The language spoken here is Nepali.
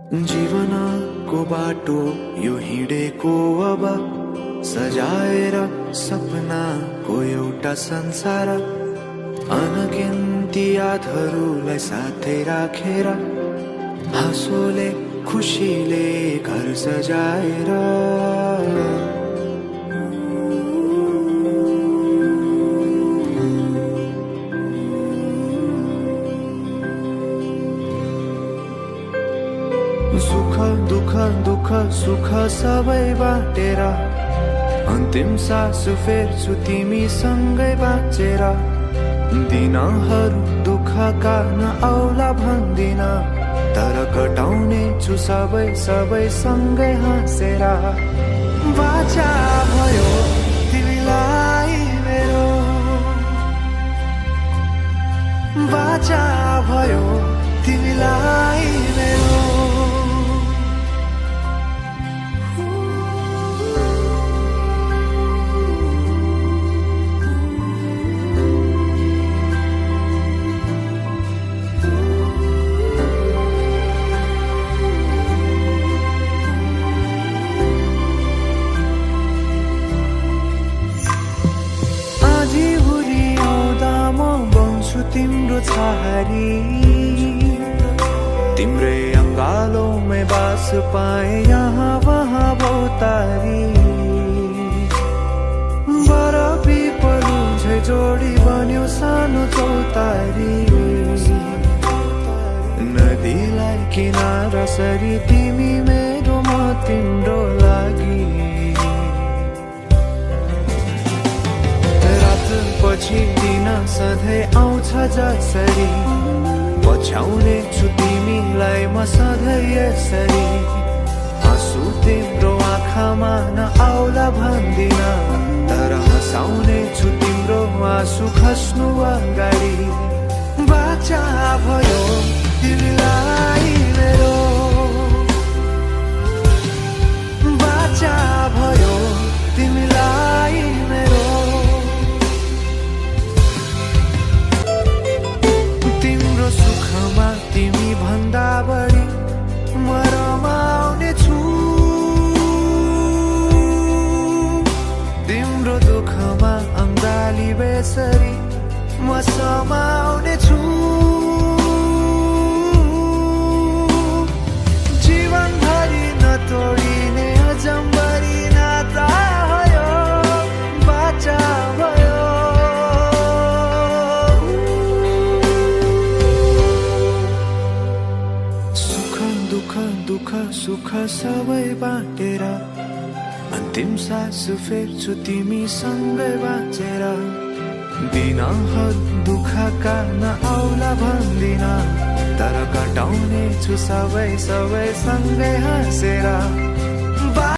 जीवनको बाटो यो हिँडेको अब सजाएर सपनाको एउटा संसार अनगिन्ती यादहरूलाई साथै राखेर हाँसोले खुसीले घर सजाएर सुख दुख दुख सुख सबै बाटेर अन्तिम सास फेर्छु तिमीसँगै बाँचेर दिनहरू दुःखका नआउला भन्दिन तर कटाउने छु सबै सबै सँगै हाँसेर बाचा भयो तिमीलाई मेरो बाचा भयो तिमीलाई मेरो तिम्रो छहारी तिम्रै अंगालों में बास पाए यहाँ वहाँ बहुतारी बरफी पलू झै जोडी बन्यो सानो चौतारी नदीलाई किनारा सरी तिमी मेरो म तिम्रो लागि पछि दिन सधैँ आउँछ जसरी पछ्याउने छु तिमीलाई म सधैँ यसरी आँसु तिम्रो आँखामा नआउला भन्दिन तर हँसाउने छु तिम्रो आँसु खस्नु अगाडि बाचा भयो तिमीलाई मेरो बाचा भयो तिमीलाई मेरो सुखमा तिमी भन्दा बढी म रमाउने छु तिम्रो दुःखमा अङ्गाली बेसरी म समाउने छु जीवनभरि नतोडिने अजम्बरी नाता भयो बाचा भयो दुःख सुख सबै बाटेर अन्तिम सास फेर्छु तिमीसँगै बाँचेर दिनहरू दुःखका नआउला भन्दिन तर कटाउने छु सबै सबै सँगै हाँसेर